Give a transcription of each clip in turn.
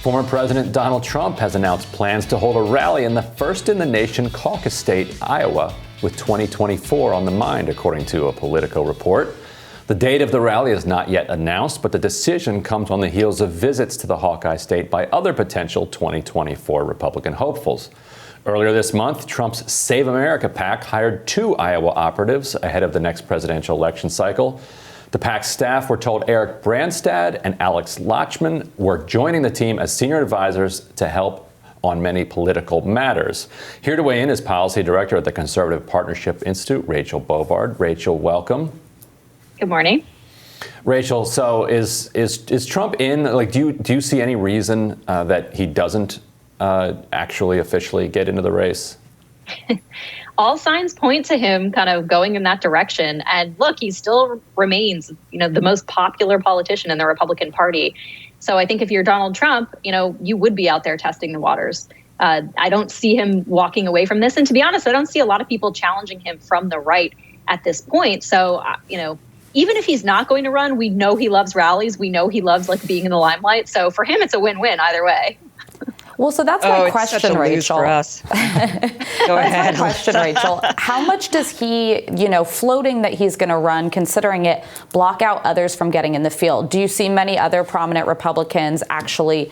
Former President Donald Trump has announced plans to hold a rally in the first-in-the-nation caucus state, Iowa, with 2024 on the mind, according to a Politico report. The date of the rally is not yet announced, but the decision comes on the heels of visits to the Hawkeye state by other potential 2024 Republican hopefuls. Earlier this month, Trump's Save America PAC hired 2 Iowa operatives ahead of the next presidential election cycle. The PAC's staff were told Eric Branstad and Alex Lachman were joining the team as senior advisors to help on many political matters. Here to weigh in is policy director at the Conservative Partnership Institute, Rachel Bovard. Rachel, welcome. Good morning. Rachel, so is Trump in? Like, do you see any reason that he doesn't actually officially get into the race? All signs point to him kind of going in that direction. And look, he still remains, the most popular politician in the Republican Party. So I think if you're Donald Trump, you would be out there testing the waters. I don't see him walking away from this. And to be honest, I don't see a lot of people challenging him from the right at this point. So, even if he's not going to run, we know he loves rallies. We know he loves being in the limelight. So for him, it's a win-win either way. Well, so that's my question, it's such a lose Rachel. For us. Go ahead. That's my question, Rachel. How much does he, floating that he's going to run, considering it, block out others from getting in the field? Do you see many other prominent Republicans actually,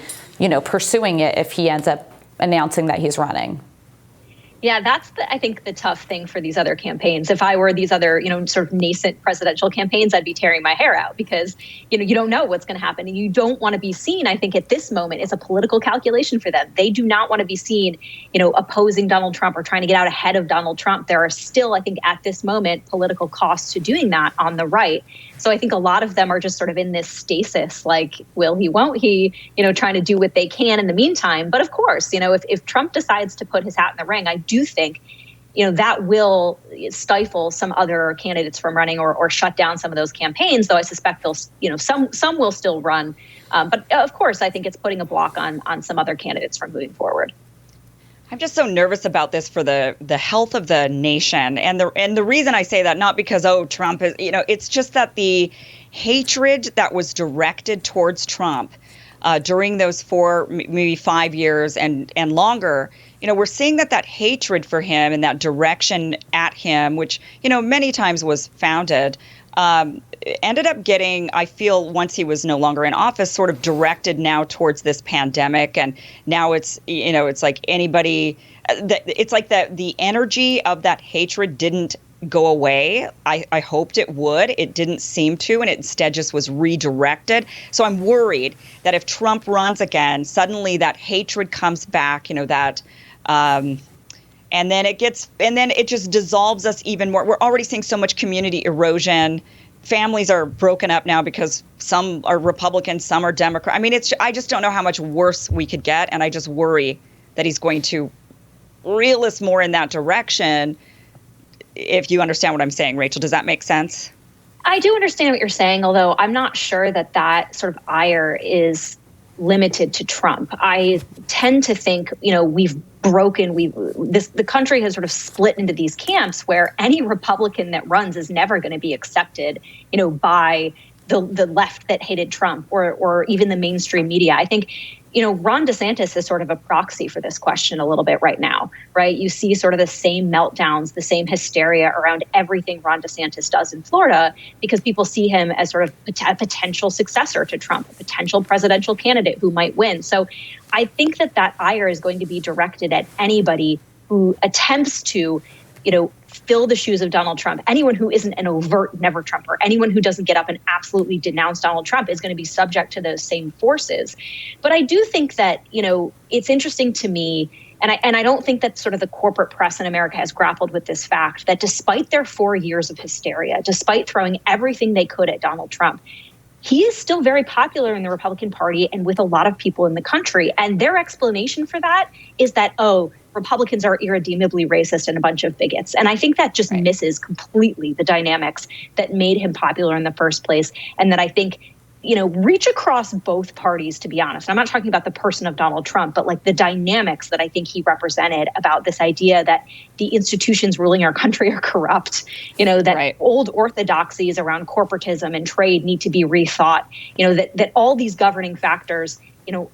pursuing it if he ends up announcing that he's running? Yeah, that's I think the tough thing for these other campaigns. If I were these other, sort of nascent presidential campaigns, I'd be tearing my hair out because, you don't know what's going to happen. And you don't want to be seen, I think, at this moment. It's a political calculation for them. They do not want to be seen, opposing Donald Trump or trying to get out ahead of Donald Trump. There are still, I think, at this moment, political costs to doing that on the right. So I think a lot of them are just sort of in this stasis, like, will he, won't he, trying to do what they can in the meantime. But of course, if Trump decides to put his hat in the ring, I do think, that will stifle some other candidates from running or shut down some of those campaigns, though I suspect they'll, some will still run. But of course, I think it's putting a block on some other candidates from moving forward. I'm just so nervous about this for the health of the nation. And the reason I say that, not because, Trump is, it's just that the hatred that was directed towards Trump during those 4, maybe 5 years and longer, we're seeing that hatred for him and that direction at him, which, many times was founded, ended up getting, I feel, once he was no longer in office, sort of directed now towards this pandemic. And now it's, it's like anybody, it's like the energy of that hatred didn't go away. I hoped it would. It didn't seem to, and it instead just was redirected. So I'm worried that if Trump runs again, suddenly that hatred comes back, and then it just dissolves us even more. We're already seeing so much community erosion. Families are broken up now because some are Republican, some are Democrat. I mean, I just don't know how much worse we could get. And I just worry that he's going to reel us more in that direction. If you understand what I'm saying, Rachel, does that make sense? I do understand what you're saying, although I'm not sure that sort of ire is limited to Trump. I tend to think, we've broken, the country has sort of split into these camps where any Republican that runs is never going to be accepted, by the left that hated Trump or even the mainstream media. I think, Ron DeSantis is sort of a proxy for this question a little bit right now, right? You see sort of the same meltdowns, the same hysteria around everything Ron DeSantis does in Florida because people see him as sort of a potential successor to Trump, a potential presidential candidate who might win. So I think that ire is going to be directed at anybody who attempts to, fill the shoes of Donald Trump. Anyone who isn't an overt never Trumper, anyone who doesn't get up and absolutely denounce Donald Trump is going to be subject to those same forces. But I do think that, it's interesting to me, and I don't think that sort of the corporate press in America has grappled with this fact that despite their 4 years of hysteria, despite throwing everything they could at Donald Trump, he is still very popular in the Republican Party and with a lot of people in the country. And their explanation for that is that, Republicans are irredeemably racist and a bunch of bigots. And I think that just misses completely the dynamics that made him popular in the first place. And that I think, reach across both parties, to be honest. I'm not talking about the person of Donald Trump, but the dynamics that I think he represented about this idea that the institutions ruling our country are corrupt, that old orthodoxies around corporatism and trade need to be rethought, that all these governing factors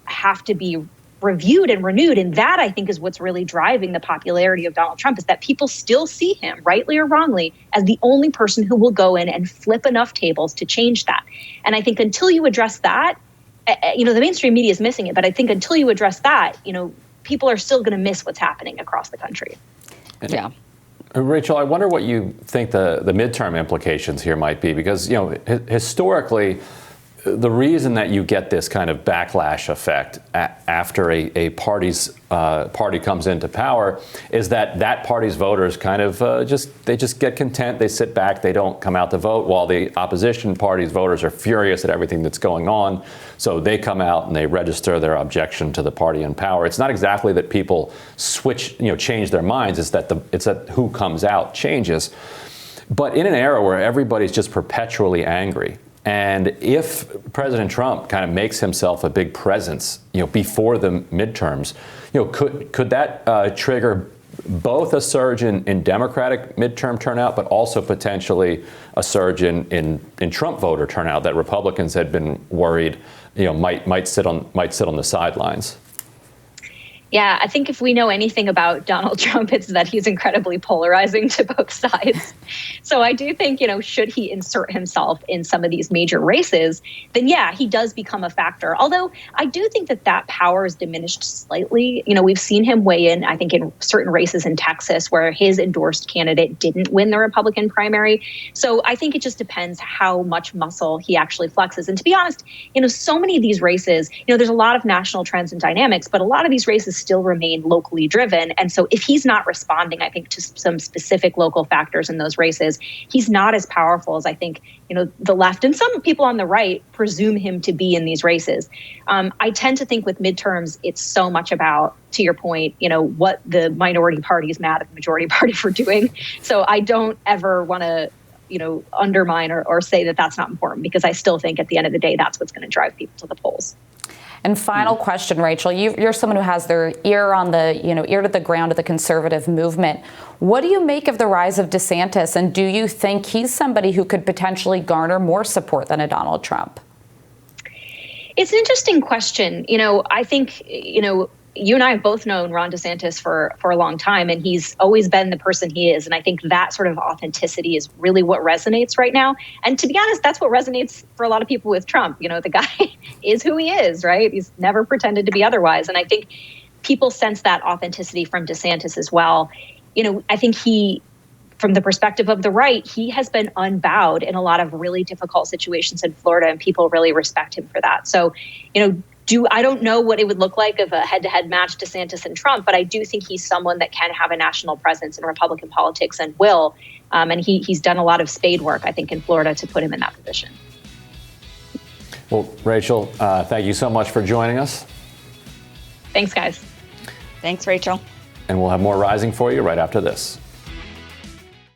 have to be reviewed and renewed. And that, I think, is what's really driving the popularity of Donald Trump, is that people still see him, rightly or wrongly, as the only person who will go in and flip enough tables to change that. And I think until you address that, the mainstream media is missing it. But I think until you address that, people are still going to miss what's happening across the country. Yeah. Rachel, I wonder what you think the midterm implications here might be, because, historically, the reason that you get this kind of backlash effect after a party comes into power is that party's voters kind of just get content. They sit back. They don't come out to vote, while the opposition party's voters are furious at everything that's going on. So they come out and they register their objection to the party in power. It's not exactly that people change their minds. It's that who comes out changes. But in an era where everybody's just perpetually angry, and if President Trump kind of makes himself a big presence, before the midterms, could that trigger both a surge in Democratic midterm turnout, but also potentially a surge in Trump voter turnout that Republicans had been worried, might sit on the sidelines? Yeah, I think if we know anything about Donald Trump, it's that he's incredibly polarizing to both sides. So I do think, should he insert himself in some of these major races, then yeah, he does become a factor. Although I do think that power is diminished slightly. We've seen him weigh in, I think, in certain races in Texas where his endorsed candidate didn't win the Republican primary. So I think it just depends how much muscle he actually flexes. And to be honest, so many of these races, there's a lot of national trends and dynamics, but a lot of these races still remain locally driven. And so if he's not responding, I think, to some specific local factors in those races, he's not as powerful as I think, the left and some people on the right presume him to be in these races. I tend to think with midterms, it's so much about, to your point, what the minority party is mad at the majority party for doing. So I don't ever want to, undermine or say that that's not important, because I still think at the end of the day, that's what's going to drive people to the polls. And final question, Rachel, you're someone who has their ear on the, ear to the ground of the conservative movement. What do you make of the rise of DeSantis? And do you think he's somebody who could potentially garner more support than a Donald Trump? It's an interesting question. I think, you and I have both known Ron DeSantis for a long time, and he's always been the person he is. And I think that sort of authenticity is really what resonates right now. And to be honest, that's what resonates for a lot of people with Trump. The guy is who he is, right? He's never pretended to be otherwise. And I think people sense that authenticity from DeSantis as well. I think from the perspective of the right, he has been unbowed in a lot of really difficult situations in Florida, and people really respect him for that. So, I don't know what it would look like of a head-to-head match, DeSantis and Trump, but I do think he's someone that can have a national presence in Republican politics and will. And he's done a lot of spade work, I think, in Florida to put him in that position. Well, Rachel, thank you so much for joining us. Thanks, guys. Thanks, Rachel. And we'll have more Rising for you right after this.